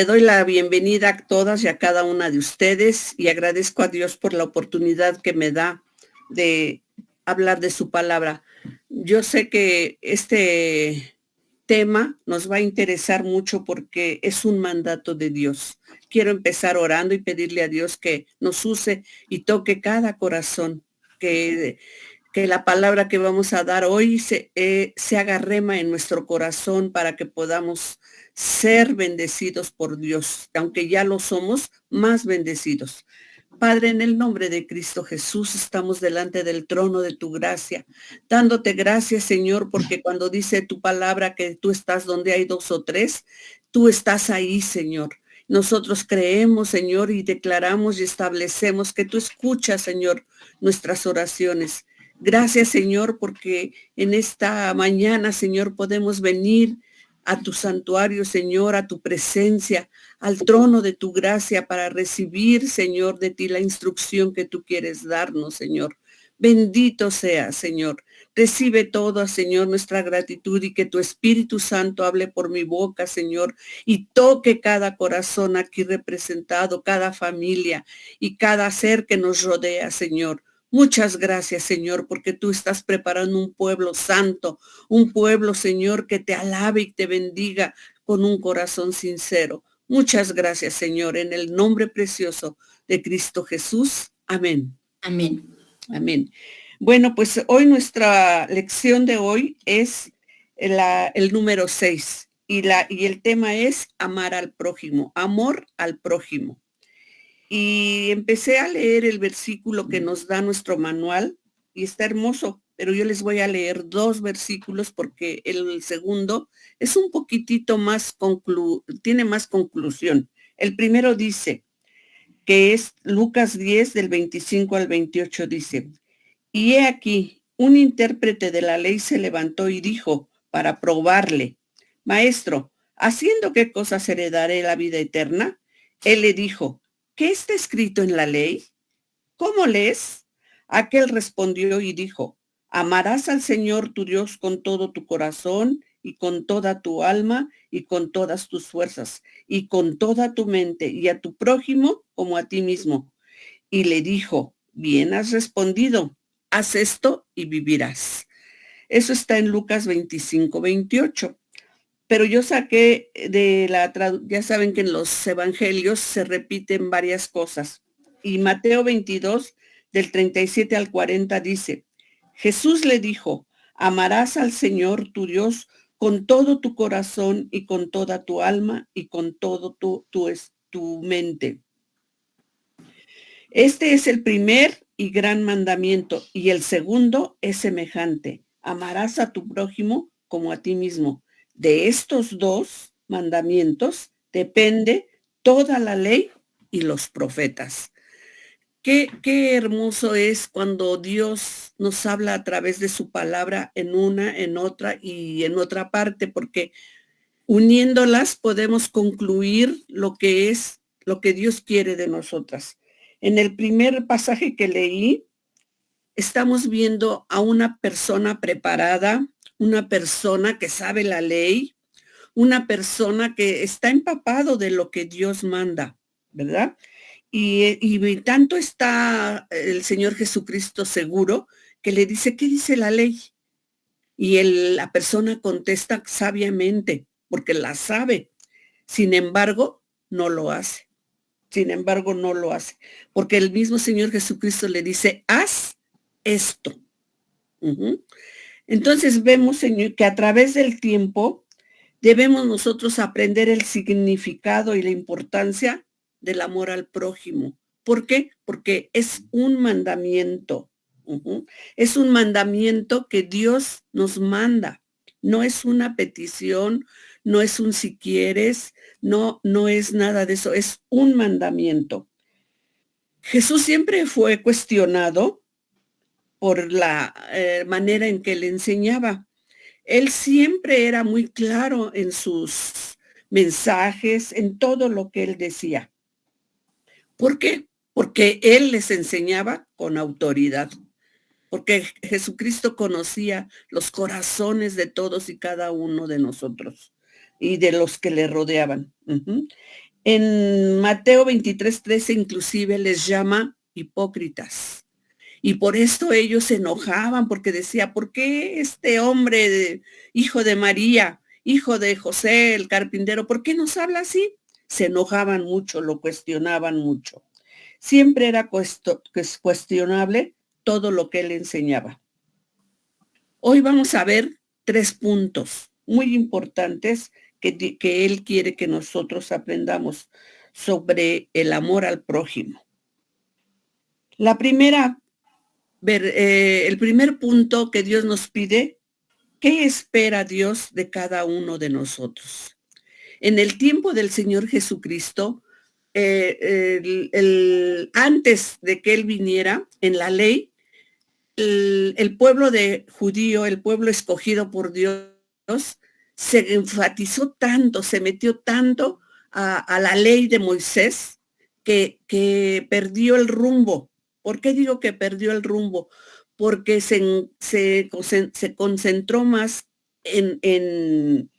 Le doy la bienvenida a todas y a cada una de ustedes y agradezco a Dios por la oportunidad que me da de hablar de su palabra. Yo sé que este tema nos va a interesar mucho porque es un mandato de Dios. Quiero empezar orando y pedirle a Dios que nos use y toque cada corazón, que la palabra que vamos a dar hoy se haga rema en nuestro corazón para que podamos ser bendecidos por Dios, aunque ya lo somos, más bendecidos. Padre, en el nombre de Cristo Jesús, estamos delante del trono de tu gracia, dándote gracias, Señor, porque cuando dice tu palabra que tú estás donde hay dos o tres, tú estás ahí, Señor. Nosotros creemos, Señor, y declaramos y establecemos que tú escuchas, Señor, nuestras oraciones. Gracias, Señor, porque en esta mañana, Señor, podemos venir a tu santuario, Señor, a tu presencia, al trono de tu gracia para recibir, Señor, de ti la instrucción que tú quieres darnos, Señor. Bendito sea, Señor. Recibe todo, Señor, nuestra gratitud y que tu Espíritu Santo hable por mi boca, Señor, y toque cada corazón aquí representado, cada familia y cada ser que nos rodea, Señor. Muchas gracias, Señor, porque tú estás preparando un pueblo santo, un pueblo, Señor, que te alabe y te bendiga con un corazón sincero. Muchas gracias, Señor, en el nombre precioso de Cristo Jesús. Amén. Amén. Amén. Bueno, pues hoy nuestra lección de hoy es el número 6 y el tema es amar al prójimo, amor al prójimo. Y empecé a leer el versículo que nos da nuestro manual y está hermoso, pero yo les voy a leer dos versículos porque el segundo es un poquitito más tiene más conclusión. El primero dice, que es Lucas 10 del 25 al 28, dice, y he aquí, un intérprete de la ley se levantó y dijo, para probarle, Maestro, ¿haciendo qué cosas heredaré la vida eterna? Él le dijo, ¿qué está escrito en la ley? ¿Cómo lees? Aquel respondió y dijo, amarás al Señor tu Dios con todo tu corazón y con toda tu alma y con todas tus fuerzas y con toda tu mente y a tu prójimo como a ti mismo. Y le dijo, bien has respondido, haz esto y vivirás. Eso está en Lucas 25, 28. Pero yo saqué ya saben que en los evangelios se repiten varias cosas. Y Mateo 22, del 37 al 40 dice, Jesús le dijo, amarás al Señor tu Dios con todo tu corazón y con toda tu alma y con todo tu mente. Este es el primer y gran mandamiento y el segundo es semejante. Amarás a tu prójimo como a ti mismo. De estos dos mandamientos depende toda la ley y los profetas. Qué hermoso es cuando Dios nos habla a través de su palabra en una, en otra y en otra parte, porque uniéndolas podemos concluir lo que es, lo que Dios quiere de nosotras. En el primer pasaje que leí, estamos viendo a una persona preparada, una persona que sabe la ley, una persona que está empapado de lo que Dios manda, ¿verdad? Y tanto está el Señor Jesucristo seguro que le dice, ¿qué dice la ley? Y la persona contesta sabiamente, porque la sabe. Sin embargo, no lo hace. Sin embargo, no lo hace. Porque el mismo Señor Jesucristo le dice, haz esto. Entonces vemos, Señor, que a través del tiempo debemos nosotros aprender el significado y la importancia del amor al prójimo. ¿Por qué? Porque es un mandamiento. Es un mandamiento que Dios nos manda. No es una petición, no es un si quieres, no es nada de eso, es un mandamiento. Jesús siempre fue cuestionado por la manera en que le enseñaba. Él siempre era muy claro en sus mensajes, en todo lo que él decía. ¿Por qué? Porque él les enseñaba con autoridad. Porque Jesucristo conocía los corazones de todos y cada uno de nosotros y de los que le rodeaban. En Mateo 23:13 inclusive les llama hipócritas. Y por esto ellos se enojaban, porque decía, ¿por qué este hombre, hijo de María, hijo de José, el carpintero, por qué nos habla así? Se enojaban mucho, lo cuestionaban mucho. Siempre era cuestionable todo lo que él enseñaba. Hoy vamos a ver 3 puntos muy importantes que él quiere que nosotros aprendamos sobre el amor al prójimo. La primera, el primer punto que Dios nos pide, ¿qué espera Dios de cada uno de nosotros? En el tiempo del Señor Jesucristo, antes de que Él viniera, en la ley, el pueblo de judío, el pueblo escogido por Dios, se enfatizó tanto, se metió tanto a la ley de Moisés que perdió el rumbo. ¿Por qué digo que perdió el rumbo? Porque se concentró más en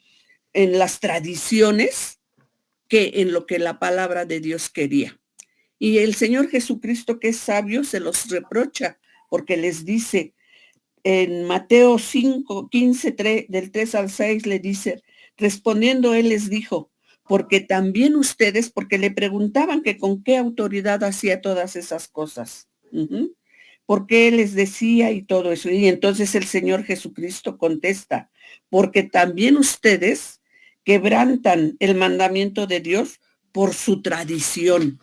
las tradiciones que en lo que la palabra de Dios quería. Y el Señor Jesucristo, que es sabio, se los reprocha, porque les dice en Mateo 5:15, del 3 al 6, le dice, respondiendo él les dijo, porque también ustedes, porque le preguntaban que con qué autoridad hacía todas esas cosas. ¿Por qué les decía y todo eso? Y entonces el Señor Jesucristo contesta, porque también ustedes quebrantan el mandamiento de Dios por su tradición,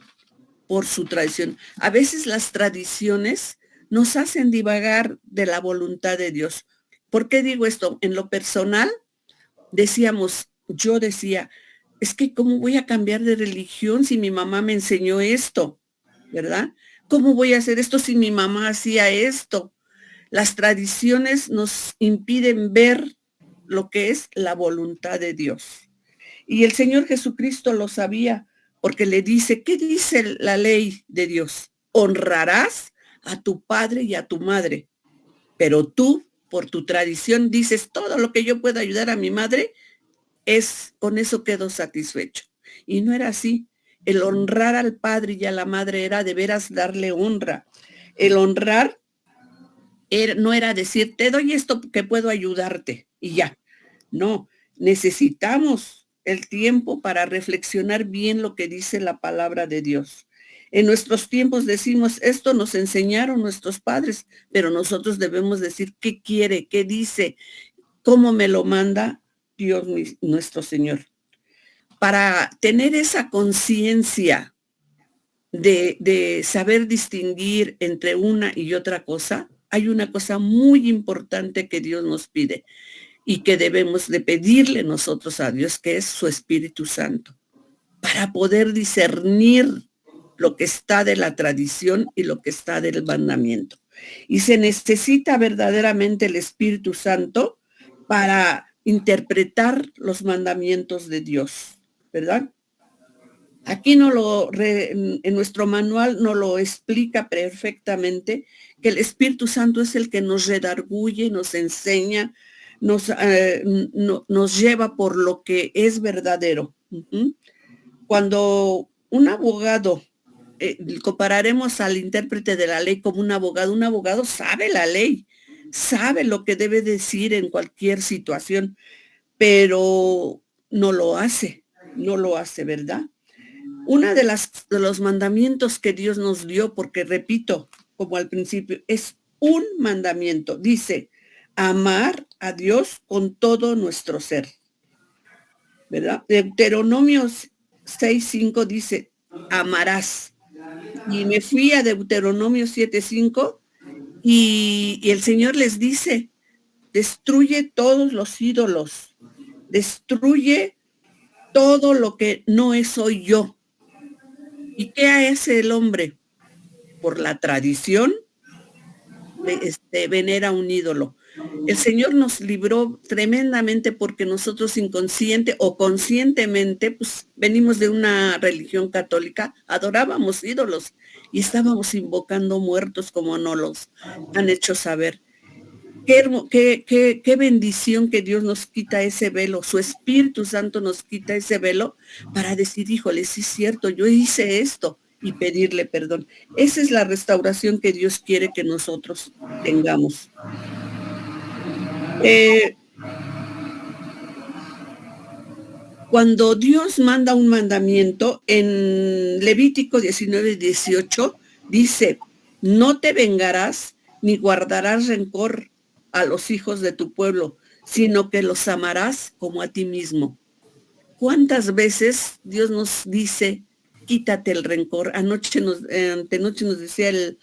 por su tradición. A veces las tradiciones nos hacen divagar de la voluntad de Dios. ¿Por qué digo esto? En lo personal, yo decía, es que ¿cómo voy a cambiar de religión si mi mamá me enseñó esto? ¿Verdad? ¿Cómo voy a hacer esto si mi mamá hacía esto? Las tradiciones nos impiden ver lo que es la voluntad de Dios. Y el Señor Jesucristo lo sabía, porque le dice, ¿qué dice la ley de Dios? Honrarás a tu padre y a tu madre. Pero tú, por tu tradición, dices, todo lo que yo pueda ayudar a mi madre, con eso quedo satisfecho. Y no era así. El honrar al padre y a la madre era de veras darle honra. El honrar no era decir, te doy esto que puedo ayudarte y ya. No, necesitamos el tiempo para reflexionar bien lo que dice la palabra de Dios. En nuestros tiempos decimos, esto nos enseñaron nuestros padres, pero nosotros debemos decir qué quiere, qué dice, cómo me lo manda Dios nuestro Señor. Para tener esa conciencia de saber distinguir entre una y otra cosa, hay una cosa muy importante que Dios nos pide y que debemos de pedirle nosotros a Dios, que es su Espíritu Santo, para poder discernir lo que está de la tradición y lo que está del mandamiento. Y se necesita verdaderamente el Espíritu Santo para interpretar los mandamientos de Dios, ¿verdad? Aquí en nuestro manual nos lo explica perfectamente, que el Espíritu Santo es el que nos redarguye, nos enseña, nos lleva por lo que es verdadero. Cuando un abogado, compararemos al intérprete de la ley como un abogado sabe la ley, sabe lo que debe decir en cualquier situación, pero no lo hace, ¿verdad? Una de los mandamientos que Dios nos dio, porque repito, como al principio, es un mandamiento. Dice, amar a Dios con todo nuestro ser. ¿Verdad? Deuteronomio 6:5 dice, amarás. Y me fui a Deuteronomio 7:5 y el Señor les dice, destruye todos los ídolos, destruye todo lo que no soy yo. ¿Y qué hace el hombre? Por la tradición, venera un ídolo. El Señor nos libró tremendamente porque nosotros inconsciente o conscientemente, pues venimos de una religión católica, adorábamos ídolos y estábamos invocando muertos como nos los han hecho saber. Qué bendición que Dios nos quita ese velo, su Espíritu Santo nos quita ese velo para decir, híjole, sí es cierto, yo hice esto y pedirle perdón. Esa es la restauración que Dios quiere que nosotros tengamos. Cuando Dios manda un mandamiento, en Levítico 19:18, dice, no te vengarás ni guardarás rencor a los hijos de tu pueblo, sino que los amarás como a ti mismo. ¿Cuántas veces Dios nos dice, quítate el rencor? Antenoche nos decía el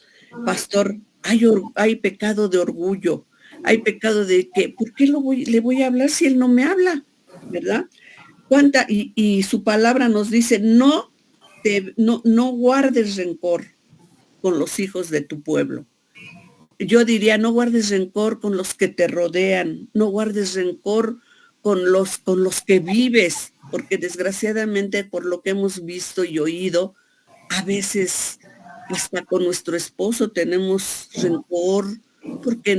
pastor, hay pecado de orgullo, hay pecado de que, ¿por qué le voy a hablar si él no me habla? ¿Verdad? Y su palabra nos dice, no guardes rencor con los hijos de tu pueblo. Yo diría, no guardes rencor con los que te rodean, no guardes rencor con los que vives, porque desgraciadamente por lo que hemos visto y oído, a veces hasta con nuestro esposo tenemos rencor, porque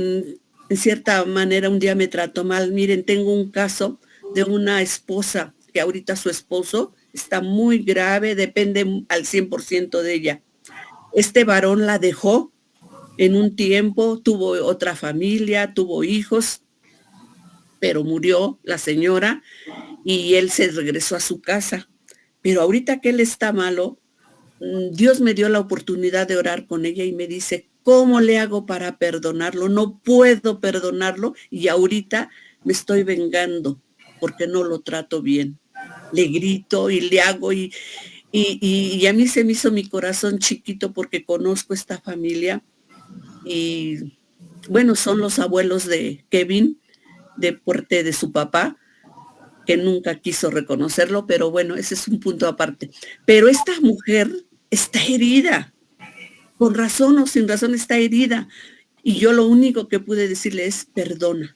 en cierta manera un día me trató mal. Miren, tengo un caso de una esposa que ahorita su esposo está muy grave, depende al 100% de ella. Este varón la dejó en un tiempo, tuvo otra familia, tuvo hijos, pero murió la señora y él se regresó a su casa. Pero ahorita que él está malo, Dios me dio la oportunidad de orar con ella y me dice, ¿cómo le hago para perdonarlo? No puedo perdonarlo y ahorita me estoy vengando porque no lo trato bien. Le grito y le hago y a mí se me hizo mi corazón chiquito porque conozco esta familia y bueno, son los abuelos de Kevin, de parte de su papá, que nunca quiso reconocerlo, pero bueno, ese es un punto aparte. Pero esta mujer está herida, con razón o sin razón está herida. Y yo lo único que pude decirle es perdona,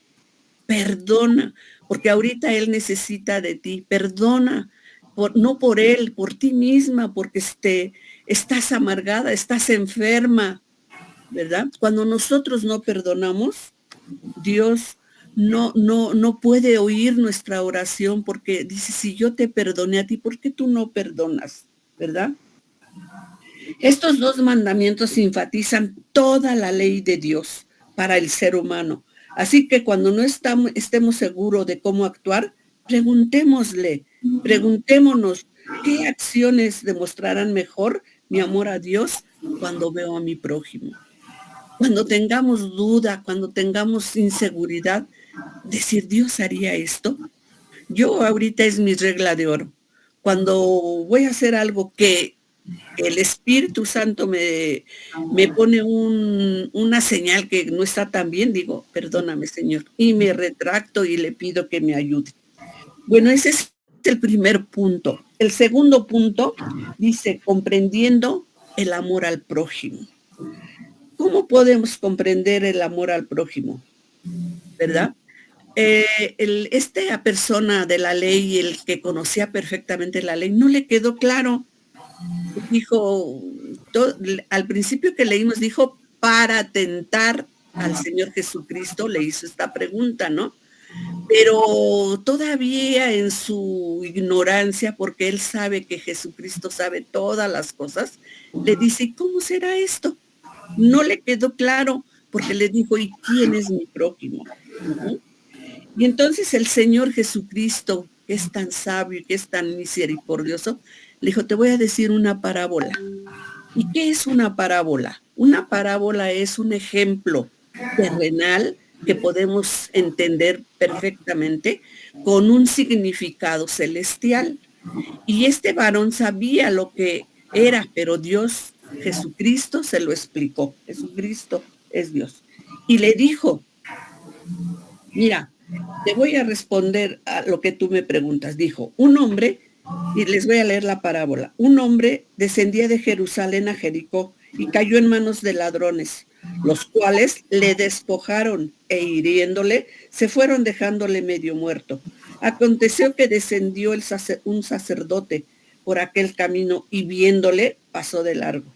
porque ahorita él necesita de ti, perdona, no por él, por ti misma, porque estás amargada, estás enferma, ¿verdad? Cuando nosotros no perdonamos, Dios no puede oír nuestra oración porque dice, si yo te perdoné a ti, ¿por qué tú no perdonas? ¿Verdad? Estos dos mandamientos enfatizan toda la ley de Dios para el ser humano. Así que cuando no estemos seguros de cómo actuar, preguntémonos, ¿qué acciones demostrarán mejor mi amor a Dios cuando veo a mi prójimo? Cuando tengamos duda, cuando tengamos inseguridad, decir, Dios haría esto. Yo ahorita es mi regla de oro. Cuando voy a hacer algo que el Espíritu Santo me pone una señal que no está tan bien, digo, perdóname, Señor, y me retracto y le pido que me ayude. Bueno, ese es el primer punto. El segundo punto dice, comprendiendo el amor al prójimo. ¿Cómo podemos comprender el amor al prójimo? ¿Verdad? Esta persona de la ley, el que conocía perfectamente la ley, no le quedó claro. Dijo, al principio que leímos, dijo, para tentar al Señor Jesucristo, le hizo esta pregunta, ¿no? Pero todavía en su ignorancia, porque él sabe que Jesucristo sabe todas las cosas, le dice, ¿cómo será esto? No le quedó claro, porque le dijo, ¿y quién es mi prójimo? Y entonces el Señor Jesucristo, que es tan sabio y que es tan misericordioso, le dijo, te voy a decir una parábola. ¿Y qué es una parábola? Una parábola es un ejemplo terrenal que podemos entender perfectamente con un significado celestial. Y este varón sabía lo que era, pero Dios, Jesucristo, se lo explicó. Jesucristo es Dios. Y le dijo, mira, te voy a responder a lo que tú me preguntas. Dijo, un hombre, y les voy a leer la parábola, un hombre descendía de Jerusalén a Jericó y cayó en manos de ladrones, los cuales le despojaron e hiriéndole, se fueron dejándole medio muerto. Aconteció que descendió un sacerdote por aquel camino y viéndole pasó de largo.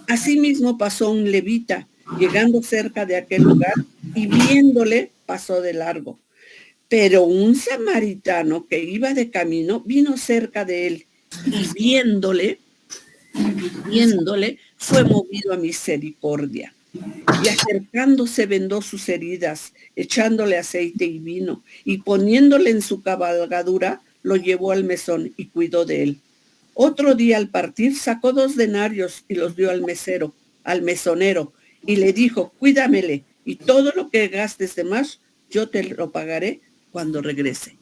Asimismo pasó un levita, llegando cerca de aquel lugar, y viéndole pasó de largo. Pero un samaritano que iba de camino vino cerca de él y viéndole, fue movido a misericordia. Y acercándose vendó sus heridas, echándole aceite y vino, y poniéndole en su cabalgadura, lo llevó al mesón y cuidó de él. Otro día al partir sacó 2 denarios y los dio al mesero, al mesonero, y le dijo, cuídamele, y todo lo que gastes de más, yo te lo pagaré cuando regrese.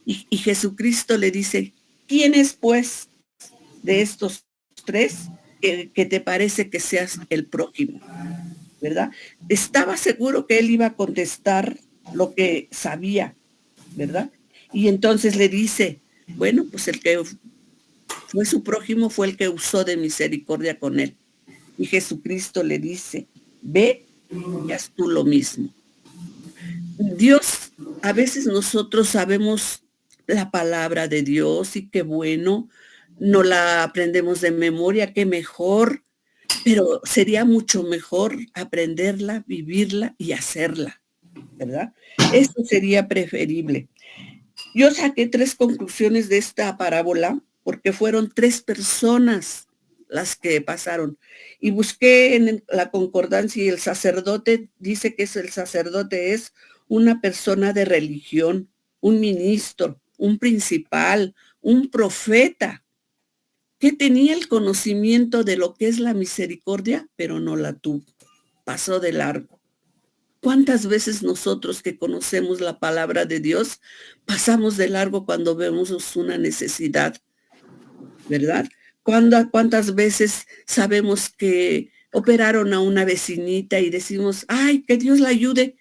Y Jesucristo le dice, ¿quién es pues de estos 3 que te parece que seas el prójimo? ¿Verdad? Estaba seguro que él iba a contestar lo que sabía, ¿verdad? Y entonces le dice, bueno, pues el que fue su prójimo fue el que usó de misericordia con él. Y Jesucristo le dice, ve y haz tú lo mismo. Dios, a veces nosotros sabemos la palabra de Dios y qué bueno, no la aprendemos de memoria, qué mejor, pero sería mucho mejor aprenderla, vivirla y hacerla, ¿verdad? Eso sería preferible. Yo saqué 3 conclusiones de esta parábola porque fueron 3 personas las que pasaron. Y busqué en la concordancia y el sacerdote dice que el sacerdote es una persona de religión, un ministro, un principal, un profeta, que tenía el conocimiento de lo que es la misericordia, pero no la tuvo, pasó de largo. ¿Cuántas veces nosotros que conocemos la palabra de Dios pasamos de largo cuando vemos una necesidad, verdad? ¿Cuántas veces sabemos que operaron a una vecinita y decimos, ay, que Dios la ayude,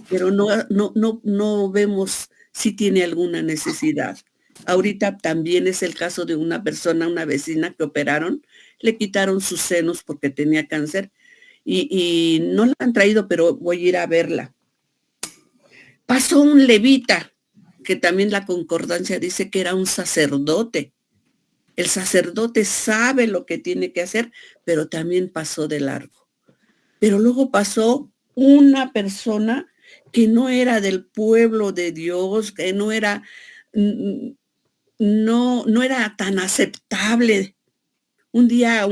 pero no vemos si tiene alguna necesidad? Ahorita también es el caso de una persona, una vecina que operaron, le quitaron sus senos porque tenía cáncer y no la han traído, pero voy a ir a verla. Pasó un levita, que también la concordancia dice que era un sacerdote. El sacerdote sabe lo que tiene que hacer, pero también pasó de largo. Pero luego pasó una persona que no era del pueblo de Dios, que no era, no era tan aceptable. Un día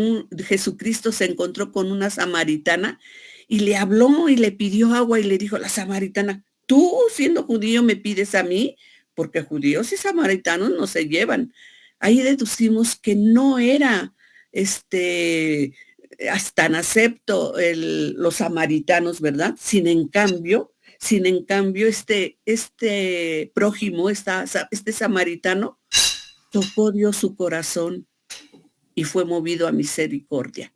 Jesucristo se encontró con una samaritana y le habló y le pidió agua y le dijo la samaritana, tú siendo judío me pides a mí, porque judíos y samaritanos no se llevan. Ahí deducimos que no era tan acepto los samaritanos, ¿verdad? Sin en cambio, este prójimo, este samaritano, tocó Dios su corazón y fue movido a misericordia.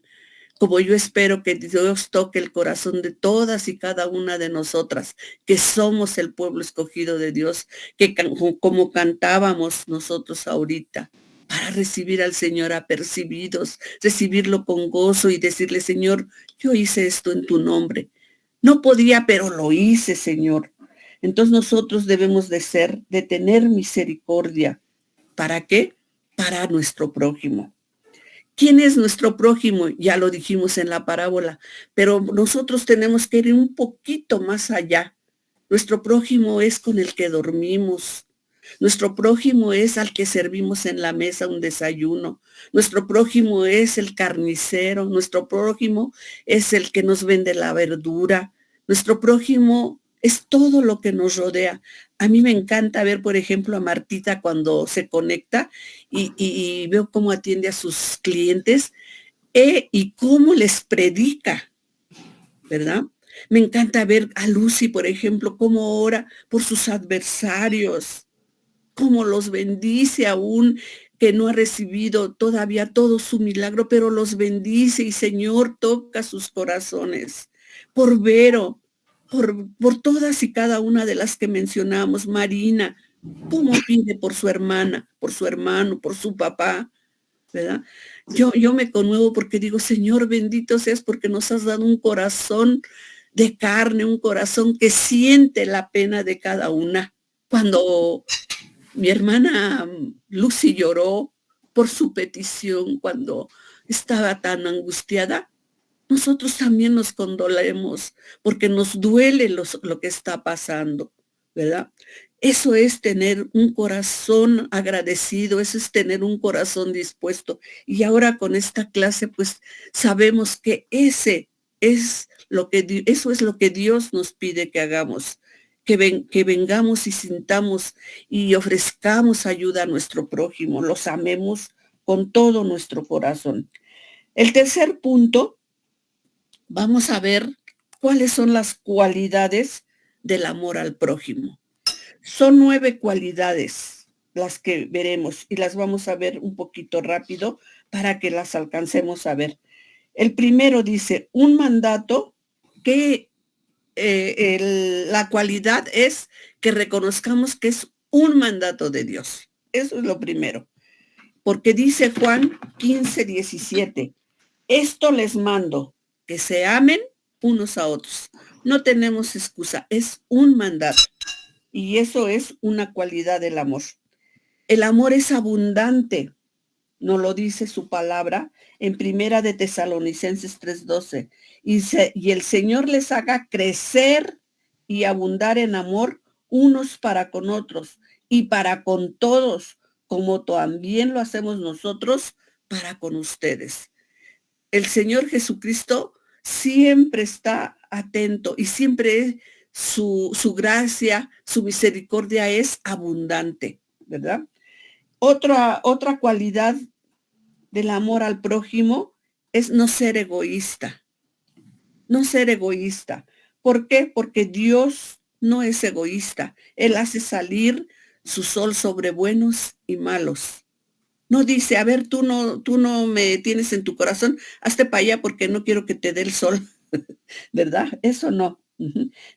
Como yo espero que Dios toque el corazón de todas y cada una de nosotras, que somos el pueblo escogido de Dios, que como cantábamos nosotros ahorita, para recibir al Señor apercibidos, recibirlo con gozo y decirle, Señor, yo hice esto en tu nombre. No podía, pero lo hice, Señor. Entonces nosotros debemos de tener misericordia. ¿Para qué? Para nuestro prójimo. ¿Quién es nuestro prójimo? Ya lo dijimos en la parábola, pero nosotros tenemos que ir un poquito más allá. Nuestro prójimo es con el que dormimos. Nuestro prójimo es al que servimos en la mesa un desayuno. Nuestro prójimo es el carnicero. Nuestro prójimo es el que nos vende la verdura. Nuestro prójimo es todo lo que nos rodea. A mí me encanta ver, por ejemplo, a Martita cuando se conecta y veo cómo atiende a sus clientes y cómo les predica, ¿verdad? Me encanta ver a Lucy, por ejemplo, cómo ora por sus adversarios, cómo los bendice aún que no ha recibido todavía todo su milagro, pero los bendice y Señor toca sus corazones. Por Vero, por todas y cada una de las que mencionamos, Marina, cómo pide por su hermana, por su hermano, por su papá, ¿verdad? Yo me conmuevo porque digo, Señor, bendito seas porque nos has dado un corazón de carne, un corazón que siente la pena de cada una. Cuando mi hermana Lucy lloró por su petición, cuando estaba tan angustiada, nosotros también nos condolemos porque nos duele lo que está pasando, ¿verdad? Eso es tener un corazón agradecido, eso es tener un corazón dispuesto. Y ahora con esta clase, pues sabemos que eso es lo que Dios nos pide que hagamos, que vengamos y sintamos y ofrezcamos ayuda a nuestro prójimo, los amemos con todo nuestro corazón. El tercer punto, vamos a ver cuáles son las cualidades del amor al prójimo. Son 9 cualidades las que veremos y las vamos a ver un poquito rápido para que las alcancemos a ver. El primero dice, un mandato que la cualidad es que reconozcamos que es un mandato de Dios. Eso es lo primero. Porque dice Juan 15:17, esto les mando, que se amen unos a otros. No tenemos excusa, es un mandato. Y eso es una cualidad del amor. El amor es abundante, nos lo dice su palabra en Primera de Tesalonicenses 3:12. Y el Señor les haga crecer y abundar en amor unos para con otros y para con todos, como también lo hacemos nosotros para con ustedes. El Señor Jesucristo siempre está atento y siempre su gracia, su misericordia es abundante, ¿verdad? Otra cualidad del amor al prójimo es no ser egoísta. No ser egoísta. ¿Por qué? Porque Dios no es egoísta. Él hace salir su sol sobre buenos y malos. No dice, a ver, tú no me tienes en tu corazón, hazte para allá porque no quiero que te dé el sol, ¿verdad? Eso no.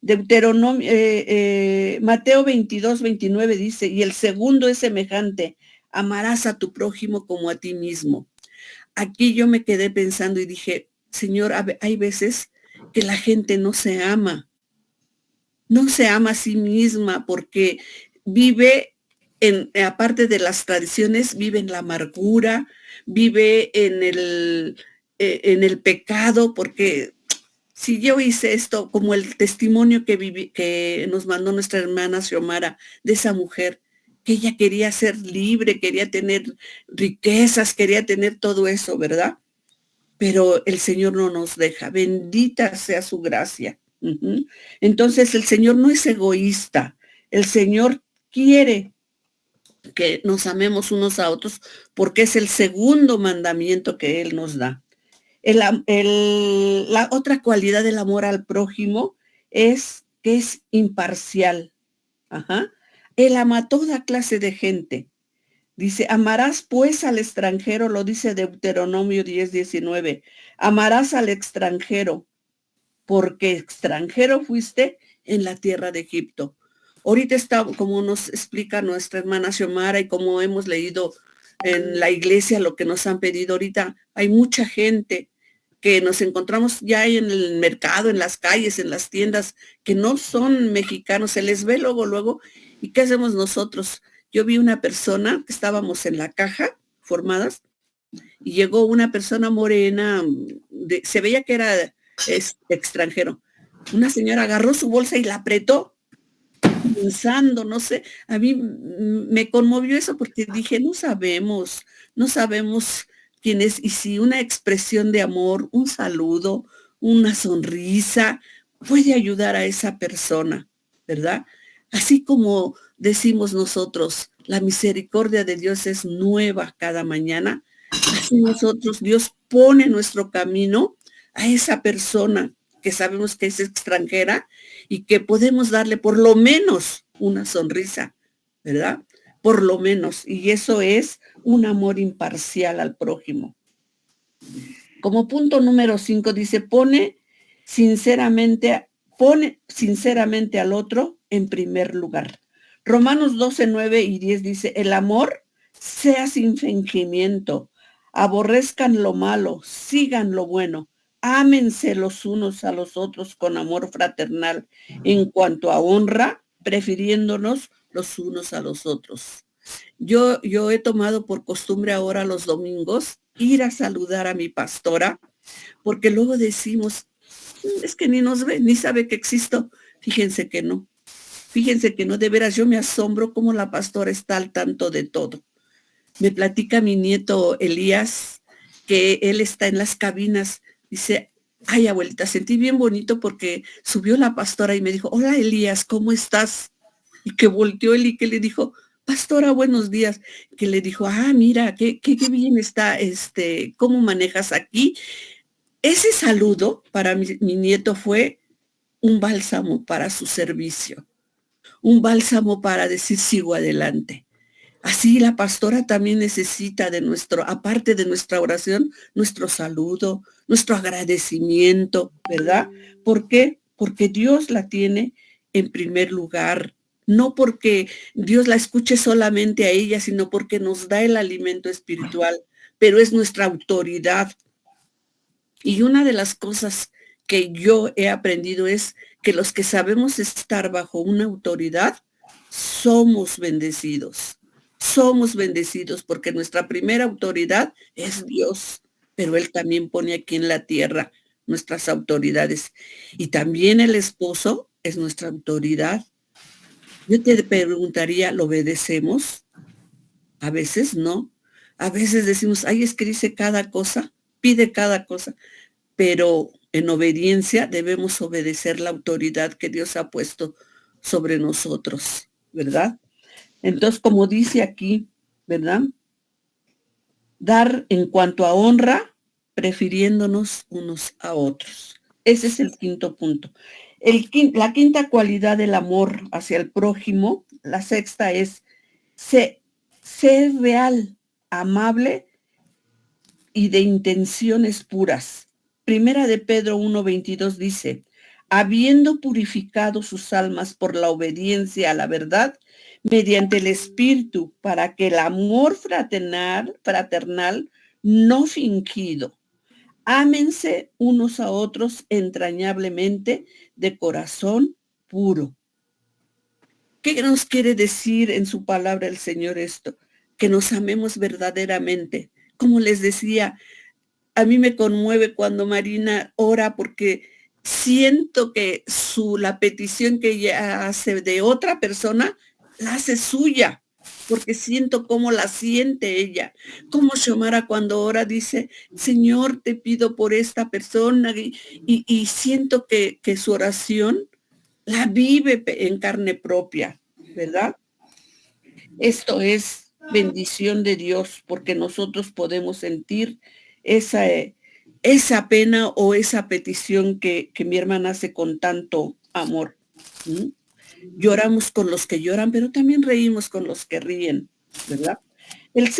Deuteronomio, Mateo 22:29 dice, y el segundo es semejante, amarás a tu prójimo como a ti mismo. Aquí yo me quedé pensando y dije, Señor, hay veces que la gente no se ama a sí misma porque vive aparte de las tradiciones, vive en la amargura, vive en el pecado, porque si yo hice esto, como el testimonio que nos mandó nuestra hermana Xiomara, de esa mujer, que ella quería ser libre, quería tener riquezas, quería tener todo eso, ¿verdad? Pero el Señor no nos deja. Bendita sea su gracia. Entonces el Señor no es egoísta. El Señor quiere que nos amemos unos a otros porque es el segundo mandamiento que Él nos da. La otra cualidad del amor al prójimo es que es imparcial. Ajá. Él ama a toda clase de gente. Dice, amarás pues al extranjero, lo dice Deuteronomio 10:19. Amarás al extranjero, porque extranjero fuiste en la tierra de Egipto. Ahorita está, como nos explica nuestra hermana Xiomara y como hemos leído en la iglesia lo que nos han pedido ahorita, hay mucha gente que nos encontramos ya en el mercado, en las calles, en las tiendas, que no son mexicanos, se les ve luego, ¿y qué hacemos nosotros? Yo vi una persona que estábamos en la caja, formadas, y llegó una persona morena, se veía que era extranjero. Una señora agarró su bolsa y la apretó, pensando, no sé, a mí me conmovió eso porque dije, no sabemos quién es, y si una expresión de amor, un saludo, una sonrisa, puede ayudar a esa persona, ¿verdad? Así como decimos nosotros, la misericordia de Dios es nueva cada mañana, así nosotros, Dios pone en nuestro camino a esa persona que sabemos que es extranjera y que podemos darle por lo menos una sonrisa, ¿verdad? Por lo menos. Y eso es un amor imparcial al prójimo. Como punto número 5 dice, pone sinceramente al otro en primer lugar. Romanos 12:9 y 10 dice, el amor sea sin fingimiento, aborrezcan lo malo, sigan lo bueno, ámense los unos a los otros con amor fraternal, en cuanto a honra, prefiriéndonos los unos a los otros. Yo he tomado por costumbre ahora los domingos ir a saludar a mi pastora porque luego decimos, es que ni nos ve, ni sabe que existo. Fíjense que no. Fíjense que no, de veras, yo me asombro cómo la pastora está al tanto de todo. Me platica mi nieto Elías que él está en las cabinas. Dice, ay, abuelita, sentí bien bonito porque subió la pastora y me dijo, hola Elías, ¿cómo estás? Y que volteó él y que le dijo, pastora, buenos días. Que le dijo, mira, qué bien está, ¿cómo manejas aquí? Ese saludo para mi nieto fue un bálsamo para su servicio, un bálsamo para decir sigo adelante. Así la pastora también necesita de nuestro, aparte de nuestra oración, nuestro saludo, nuestro agradecimiento, ¿verdad? ¿Por qué? Porque Dios la tiene en primer lugar. No porque Dios la escuche solamente a ella, sino porque nos da el alimento espiritual, pero es nuestra autoridad. Y una de las cosas que yo he aprendido es que los que sabemos estar bajo una autoridad, somos bendecidos. Somos bendecidos porque nuestra primera autoridad es Dios, pero Él también pone aquí en la tierra nuestras autoridades. Y también el esposo es nuestra autoridad. Yo te preguntaría, ¿lo obedecemos? A veces no. A veces decimos, ay, es que dice cada cosa, pide cada cosa, pero en obediencia debemos obedecer la autoridad que Dios ha puesto sobre nosotros, ¿verdad? Entonces, como dice aquí, ¿verdad? Dar en cuanto a honra, prefiriéndonos unos a otros. Ese es el quinto punto. La quinta cualidad del amor hacia el prójimo, la sexta es ser real, amable y de intenciones puras. Primera de Pedro 1:22 dice, habiendo purificado sus almas por la obediencia a la verdad, mediante el Espíritu, para que el amor fraternal no fingido, ámense unos a otros entrañablemente de corazón puro. ¿Qué nos quiere decir en su palabra el Señor esto? Que nos amemos verdaderamente. Como les decía, a mí me conmueve cuando Marina ora porque siento que la petición que ella hace de otra persona, la hace suya, porque siento cómo la siente ella. Como Xiomara cuando ora dice, Señor, te pido por esta persona, y siento que su oración la vive en carne propia, ¿verdad? Esto es bendición de Dios porque nosotros podemos sentir esa pena o esa petición que mi hermana hace con tanto amor. ¿Mm? Lloramos con los que lloran, pero también reímos con los que ríen, ¿verdad? La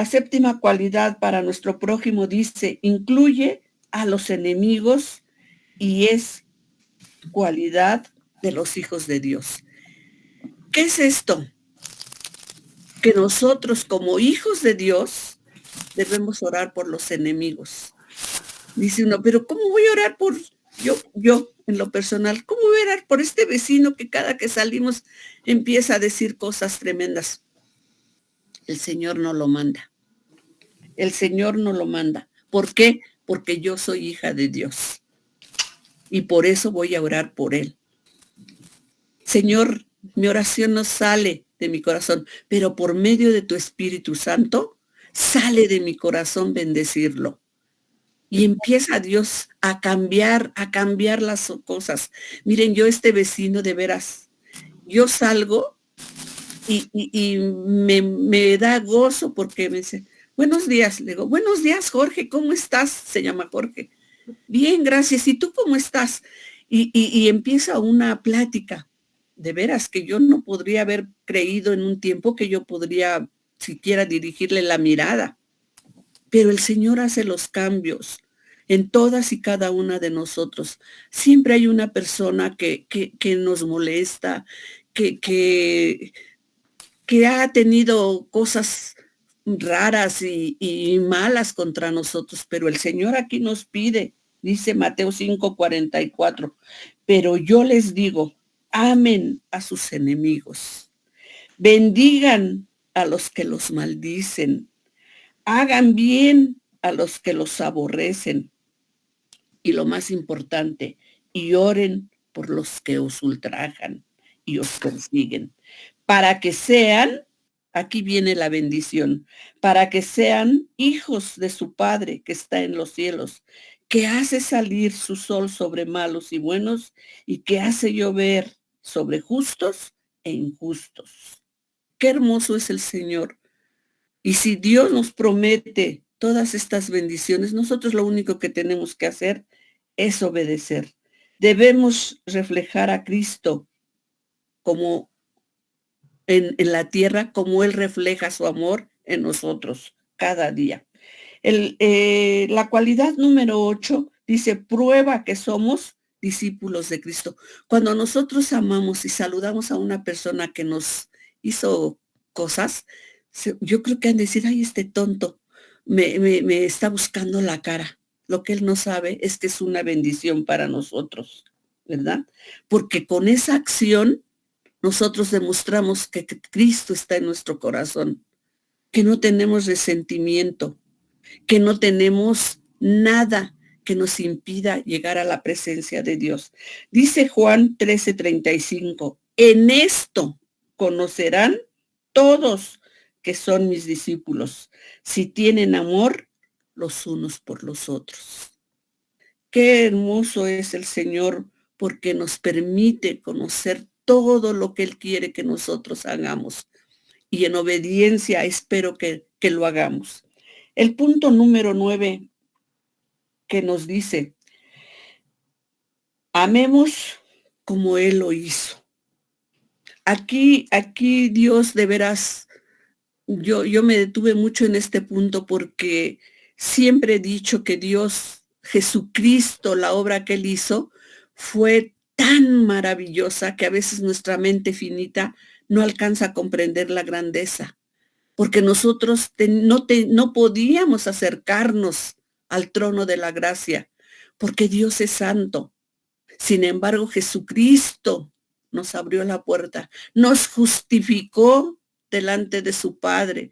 séptima cualidad para nuestro prójimo dice, incluye a los enemigos y es cualidad de los hijos de Dios. ¿Qué es esto? Que nosotros como hijos de Dios debemos orar por los enemigos. Dice uno, pero ¿cómo voy a orar por yo en lo personal? ¿Cómo voy a orar por este vecino que cada que salimos empieza a decir cosas tremendas? El Señor no lo manda. El Señor no lo manda. ¿Por qué? Porque yo soy hija de Dios. Y por eso voy a orar por él. Señor, mi oración no sale de mi corazón, pero por medio de tu Espíritu Santo, sale de mi corazón bendecirlo. Y empieza Dios a cambiar las cosas. Miren, yo este vecino de veras, yo salgo y me da gozo porque me dice, buenos días. Le digo, buenos días, Jorge, ¿cómo estás? Se llama Jorge. Bien, gracias. ¿Y tú cómo estás? Y empieza una plática. De veras que yo no podría haber creído en un tiempo que yo podría siquiera dirigirle la mirada. Pero el Señor hace los cambios en todas y cada una de nosotros. Siempre hay una persona que nos molesta, que ha tenido cosas raras y malas contra nosotros, pero el Señor aquí nos pide, dice Mateo 5:44, pero yo les digo, amen a sus enemigos, bendigan a los que los maldicen, hagan bien a los que los aborrecen. Y lo más importante, y oren por los que os ultrajan y os persiguen, para que sean, aquí viene la bendición, para que sean hijos de su Padre que está en los cielos, que hace salir su sol sobre malos y buenos y que hace llover sobre justos e injustos. Qué hermoso es el Señor. Y si Dios nos promete todas estas bendiciones, nosotros lo único que tenemos que hacer es obedecer. Debemos reflejar a Cristo como en la tierra, como Él refleja su amor en nosotros cada día. La cualidad número 8 dice, prueba que somos discípulos de Cristo. Cuando nosotros amamos y saludamos a una persona que nos hizo cosas, yo creo que han de decir, ay, este tonto me está buscando la cara. Lo que él no sabe es que es una bendición para nosotros, ¿verdad? Porque con esa acción nosotros demostramos que Cristo está en nuestro corazón, que no tenemos resentimiento, que no tenemos nada que nos impida llegar a la presencia de Dios. Dice Juan 13:35, en esto conocerán todos que son mis discípulos, si tienen amor los unos por los otros. Qué hermoso es el Señor porque nos permite conocer todo lo que Él quiere que nosotros hagamos. Y en obediencia espero que lo hagamos. El punto número 9 que nos dice, amemos como Él lo hizo. Aquí Dios de veras, yo me detuve mucho en este punto porque siempre he dicho que Dios, Jesucristo, la obra que Él hizo, fue tan maravillosa que a veces nuestra mente finita no alcanza a comprender la grandeza, porque nosotros no podíamos acercarnos al trono de la gracia, porque Dios es santo. Sin embargo, Jesucristo nos abrió la puerta, nos justificó delante de su Padre,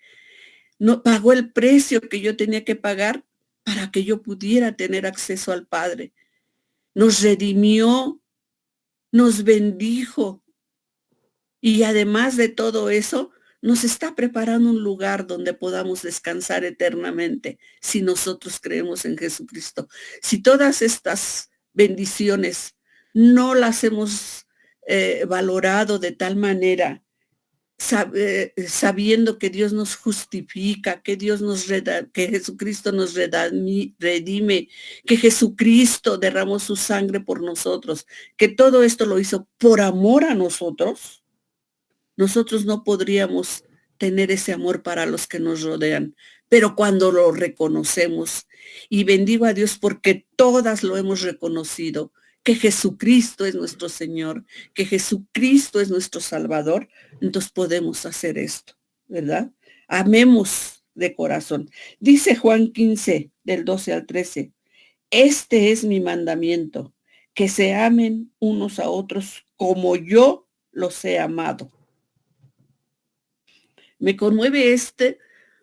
no pagó el precio que yo tenía que pagar para que yo pudiera tener acceso al Padre. Nos redimió, nos bendijo y además de todo eso, nos está preparando un lugar donde podamos descansar eternamente si nosotros creemos en Jesucristo. Si todas estas bendiciones no las hemos valorado de tal manera, sabiendo que Dios nos justifica, que que Jesucristo nos redime, que Jesucristo derramó su sangre por nosotros, que todo esto lo hizo por amor a nosotros, nosotros no podríamos tener ese amor para los que nos rodean. Pero cuando lo reconocemos, y bendigo a Dios porque todas lo hemos reconocido, que Jesucristo es nuestro Señor, que Jesucristo es nuestro Salvador, entonces podemos hacer esto, ¿verdad? Amemos de corazón. Dice Juan 15, del 12 al 13, este es mi mandamiento, que se amen unos a otros como yo los he amado. Me conmueve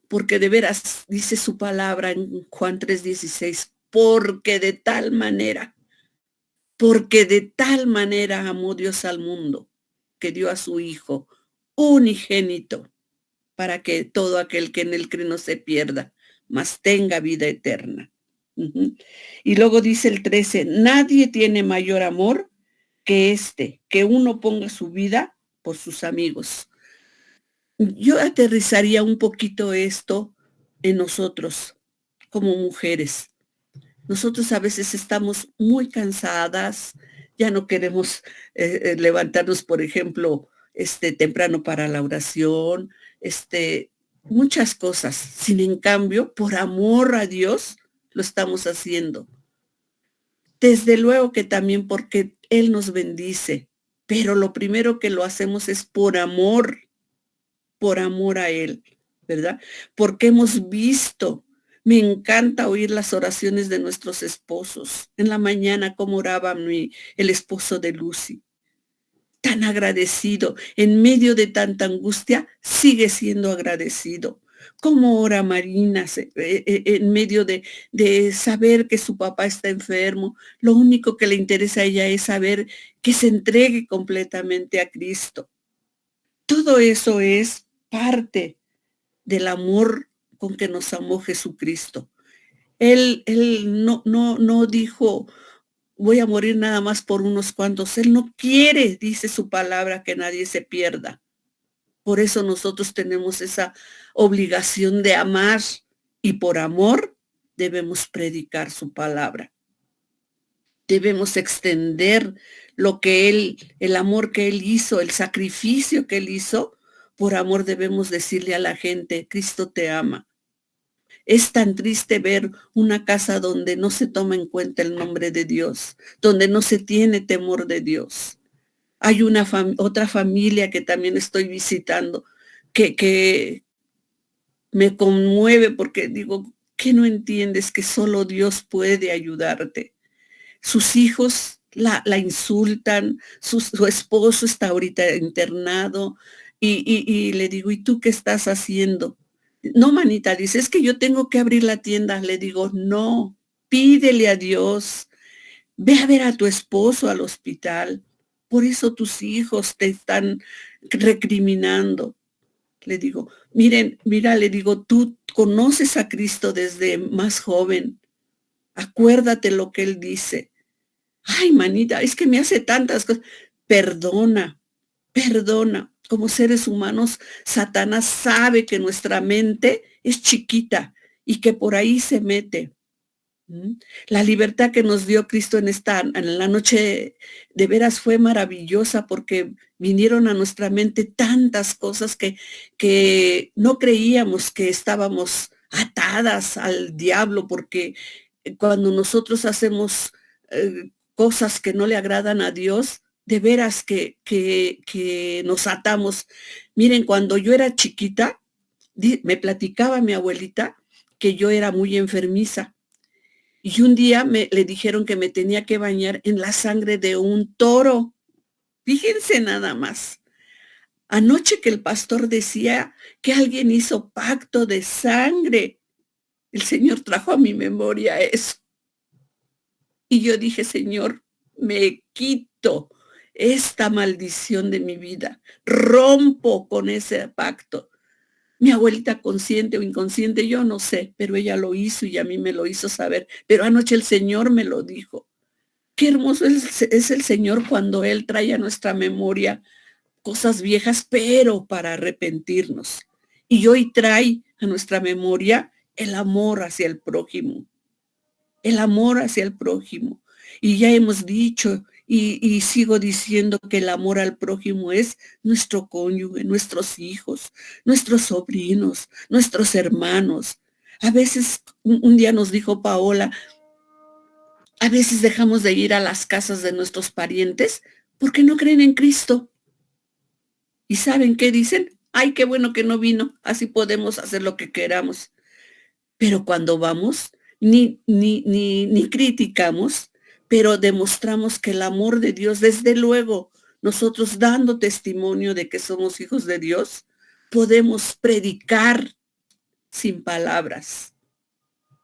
porque de veras dice su palabra en Juan 3:16, porque de tal manera amó Dios al mundo, que dio a su Hijo unigénito, para que todo aquel que en él cree no se pierda, mas tenga vida eterna. Y luego dice el 13, nadie tiene mayor amor que que uno ponga su vida por sus amigos. Yo aterrizaría un poquito esto en nosotros como mujeres. Nosotros a veces estamos muy cansadas, ya no queremos levantarnos, por ejemplo, temprano para la oración, muchas cosas. Sin en cambio, por amor a Dios, lo estamos haciendo. Desde luego que también porque Él nos bendice, pero lo primero que lo hacemos es por amor a Él, ¿verdad? Porque hemos visto, me encanta oír las oraciones de nuestros esposos. En la mañana, como oraba el esposo de Lucy. Tan agradecido, en medio de tanta angustia, sigue siendo agradecido. Cómo ora Marina en medio de saber que su papá está enfermo. Lo único que le interesa a ella es saber que se entregue completamente a Cristo. Todo eso es parte del amor con que nos amó Jesucristo. Él no dijo, voy a morir nada más por unos cuantos. Él no quiere, dice su palabra, que nadie se pierda. Por eso nosotros tenemos esa obligación de amar y por amor debemos predicar su palabra. Debemos extender lo que el amor que él hizo, el sacrificio que él hizo. Por amor debemos decirle a la gente, Cristo te ama. Es tan triste ver una casa donde no se toma en cuenta el nombre de Dios, donde no se tiene temor de Dios. Hay otra familia que también estoy visitando que me conmueve porque digo, ¿qué no entiendes? Que solo Dios puede ayudarte. Sus hijos la insultan, su esposo está ahorita internado y le digo, ¿y tú qué estás haciendo? No, manita, dice, es que yo tengo que abrir la tienda. Le digo, no, pídele a Dios, ve a ver a tu esposo al hospital. Por eso tus hijos te están recriminando. Le digo, mira, le digo, tú conoces a Cristo desde más joven. Acuérdate lo que él dice. Ay, manita, es que me hace tantas cosas. Perdona, perdona. Como seres humanos, Satanás sabe que nuestra mente es chiquita y que por ahí se mete. La libertad que nos dio Cristo en la noche de veras fue maravillosa porque vinieron a nuestra mente tantas cosas que no creíamos que estábamos atadas al diablo, porque cuando nosotros hacemos cosas que no le agradan a Dios, de veras que nos atamos. Miren, cuando yo era chiquita, me platicaba mi abuelita que yo era muy enfermiza. Y un día le dijeron que me tenía que bañar en la sangre de un toro. Fíjense nada más. Anoche que el pastor decía que alguien hizo pacto de sangre, el Señor trajo a mi memoria eso. Y yo dije, Señor, me quito esta maldición de mi vida. Rompo con ese pacto. Mi abuelita consciente o inconsciente, yo no sé, pero ella lo hizo y a mí me lo hizo saber. Pero anoche el Señor me lo dijo. Qué hermoso es el Señor cuando Él trae a nuestra memoria cosas viejas, pero para arrepentirnos. Y hoy trae a nuestra memoria el amor hacia el prójimo. El amor hacia el prójimo. Y ya hemos dicho y sigo diciendo que el amor al prójimo es nuestro cónyuge, nuestros hijos, nuestros sobrinos, nuestros hermanos. A veces, un día nos dijo Paola, a veces dejamos de ir a las casas de nuestros parientes porque no creen en Cristo. ¿Y saben qué dicen? Ay, qué bueno que no vino, así podemos hacer lo que queramos. Pero cuando vamos, ni criticamos, pero demostramos que el amor de Dios, desde luego, nosotros dando testimonio de que somos hijos de Dios, podemos predicar sin palabras,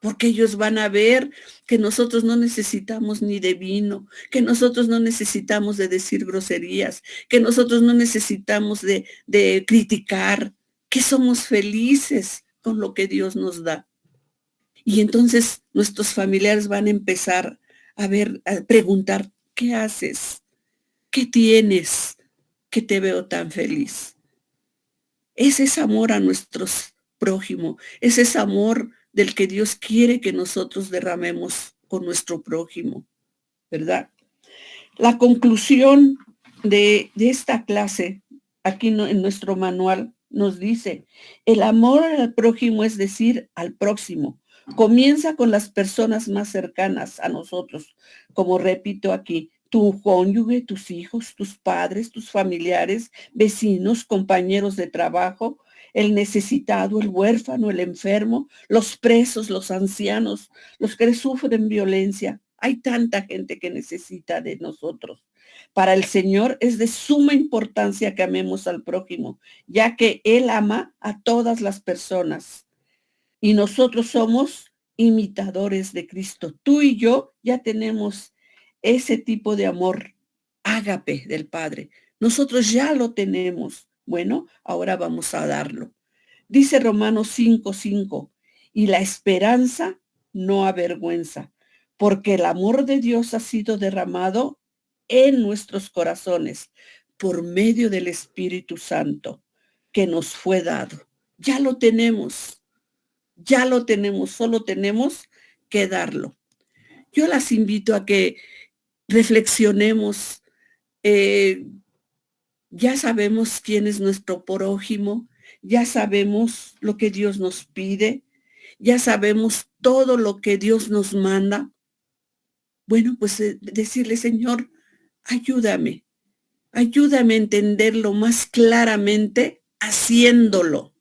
porque ellos van a ver que nosotros no necesitamos ni de vino, que nosotros no necesitamos de decir groserías, que nosotros no necesitamos de criticar, que somos felices con lo que Dios nos da. Y entonces nuestros familiares van a empezar a preguntar, ¿qué haces? ¿Qué tienes que te veo tan feliz? Ese es amor a nuestros prójimos, ese es amor del que Dios quiere que nosotros derramemos con nuestro prójimo, ¿verdad? La conclusión de esta clase, aquí en nuestro manual, nos dice, el amor al prójimo, es decir, al próximo, comienza con las personas más cercanas a nosotros, como repito aquí, tu cónyuge, tus hijos, tus padres, tus familiares, vecinos, compañeros de trabajo, el necesitado, el huérfano, el enfermo, los presos, los ancianos, los que sufren violencia. Hay tanta gente que necesita de nosotros. Para el Señor es de suma importancia que amemos al prójimo, ya que Él ama a todas las personas y nosotros somos imitadores de Cristo. Tú y yo ya tenemos ese tipo de amor ágape del Padre. Nosotros ya lo tenemos. Bueno, ahora vamos a darlo. Dice Romanos 5:5, y la esperanza no avergüenza, porque el amor de Dios ha sido derramado en nuestros corazones por medio del Espíritu Santo que nos fue dado. Ya lo tenemos, solo tenemos que darlo. Yo las invito a que reflexionemos. eh, ya sabemos quién es nuestro prójimo, ya sabemos lo que Dios nos pide, ya sabemos todo lo que Dios nos manda. Bueno, pues decirle, Señor, ayúdame, ayúdame a entenderlo más claramente haciéndolo.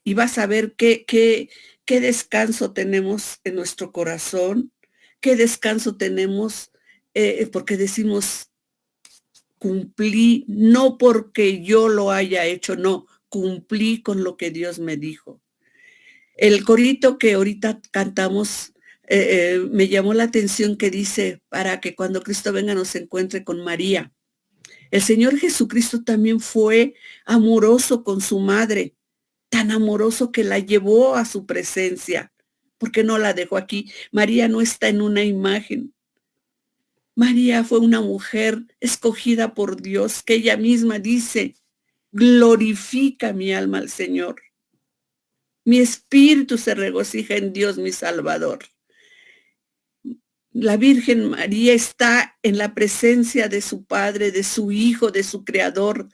Y vas a ver qué descanso tenemos en nuestro corazón, qué descanso tenemos, porque decimos, cumplí, no porque yo lo haya hecho, no, cumplí con lo que Dios me dijo. El corito que ahorita cantamos me llamó la atención que dice, para que cuando Cristo venga nos encuentre con María. El Señor Jesucristo también fue amoroso con su madre, tan amoroso que la llevó a su presencia, porque no la dejó aquí. María no está en una imagen. María fue una mujer escogida por Dios, que ella misma dice, glorifica mi alma al Señor. Mi espíritu se regocija en Dios, mi Salvador. La Virgen María está en la presencia de su Padre, de su Hijo, de su Creador.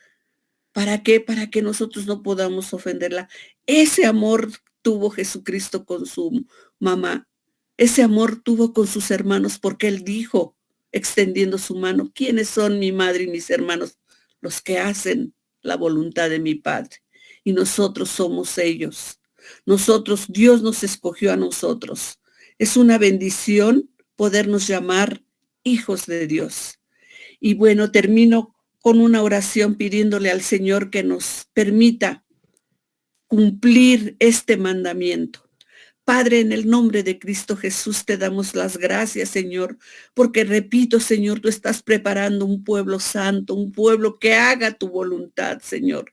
¿Para qué? Para que nosotros no podamos ofenderla. Ese amor tuvo Jesucristo con su mamá. Ese amor tuvo con sus hermanos porque Él dijo, extendiendo su mano, ¿quiénes son mi madre y mis hermanos? Los que hacen la voluntad de mi Padre. Y nosotros somos ellos. Nosotros, Dios nos escogió a nosotros. Es una bendición podernos llamar hijos de Dios. Y bueno, termino con una oración pidiéndole al Señor que nos permita cumplir este mandamiento. Padre, en el nombre de Cristo Jesús te damos las gracias, Señor, porque repito, Señor, tú estás preparando un pueblo santo, un pueblo que haga tu voluntad, Señor.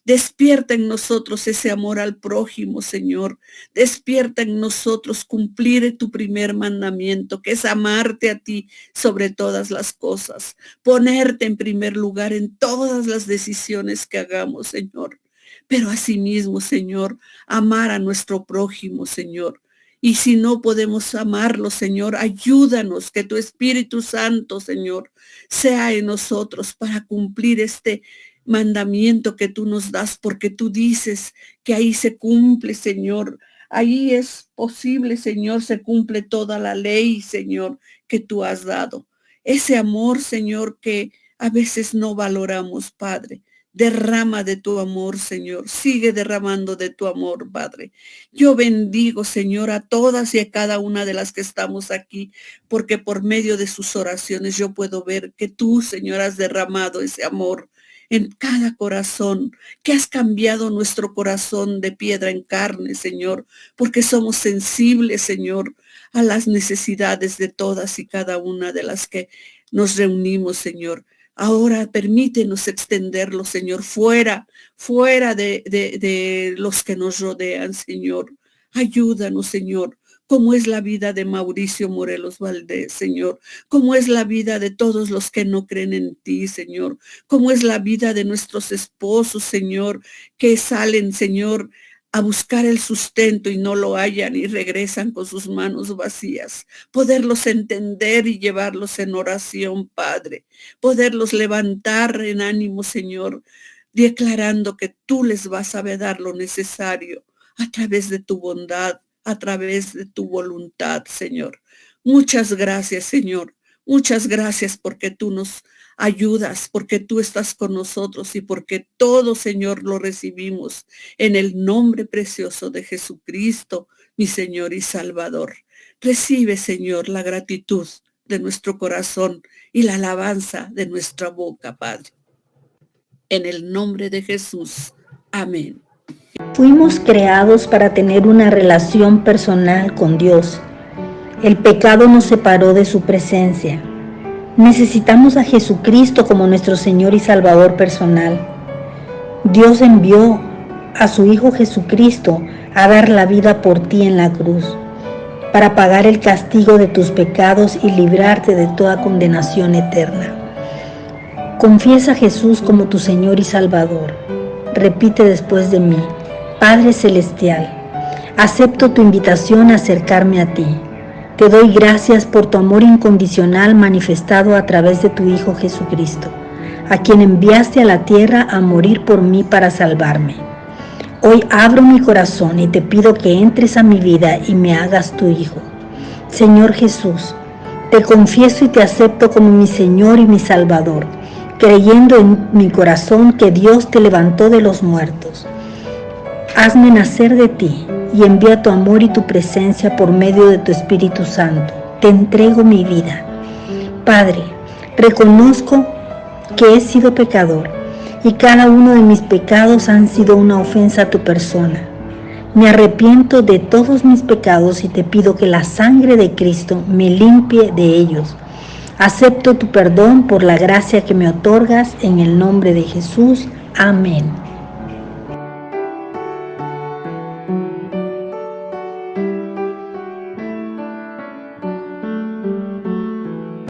Despierta en nosotros ese amor al prójimo, Señor. Despierta en nosotros cumplir tu primer mandamiento, que es amarte a ti sobre todas las cosas, ponerte en primer lugar en todas las decisiones que hagamos, Señor. Pero asimismo, Señor, amar a nuestro prójimo, Señor. Y si no podemos amarlo, Señor, ayúdanos que tu Espíritu Santo, Señor, sea en nosotros para cumplir este mandamiento que tú nos das, porque tú dices que ahí se cumple, Señor. Ahí es posible, Señor, se cumple toda la ley, Señor, que tú has dado. Ese amor, Señor, que a veces no valoramos, Padre. Derrama de tu amor, Señor. Sigue derramando de tu amor, Padre. Yo bendigo, Señor, a todas y a cada una de las que estamos aquí, porque por medio de sus oraciones yo puedo ver que tú, Señor, has derramado ese amor en cada corazón, que has cambiado nuestro corazón de piedra en carne, Señor, porque somos sensibles, Señor, a las necesidades de todas y cada una de las que nos reunimos, Señor. Ahora permítenos extenderlo, Señor, fuera de los que nos rodean, Señor. Ayúdanos, Señor, cómo es la vida de Mauricio Morelos Valdés, Señor, cómo es la vida de todos los que no creen en ti, Señor, cómo es la vida de nuestros esposos, Señor, que salen, Señor, a buscar el sustento y no lo hallan y regresan con sus manos vacías. Poderlos entender y llevarlos en oración, Padre. Poderlos levantar en ánimo, Señor, declarando que tú les vas a dar lo necesario a través de tu bondad, a través de tu voluntad, Señor. Muchas gracias, Señor. Muchas gracias porque tú nos ayudas, porque tú estás con nosotros y porque todo, Señor, lo recibimos en el nombre precioso de Jesucristo, mi Señor y Salvador. Recibe, Señor, la gratitud de nuestro corazón y la alabanza de nuestra boca, Padre. En el nombre de Jesús. Amén. Fuimos creados para tener una relación personal con Dios. El pecado nos separó de su presencia. Necesitamos a Jesucristo como nuestro Señor y Salvador personal. Dios envió a su Hijo Jesucristo a dar la vida por ti en la cruz, para pagar el castigo de tus pecados y librarte de toda condenación eterna. Confiesa a Jesús como tu Señor y Salvador. Repite después de mí: Padre Celestial, acepto tu invitación a acercarme a ti. Te doy gracias por tu amor incondicional manifestado a través de tu Hijo Jesucristo, a quien enviaste a la tierra a morir por mí para salvarme. Hoy abro mi corazón y te pido que entres a mi vida y me hagas tu Hijo. Señor Jesús, te confieso y te acepto como mi Señor y mi Salvador, creyendo en mi corazón que Dios te levantó de los muertos. Hazme nacer de ti y envía tu amor y tu presencia por medio de tu Espíritu Santo. Te entrego mi vida. Padre, reconozco que he sido pecador y cada uno de mis pecados han sido una ofensa a tu persona. Me arrepiento de todos mis pecados y te pido que la sangre de Cristo me limpie de ellos. Acepto tu perdón por la gracia que me otorgas en el nombre de Jesús. Amén.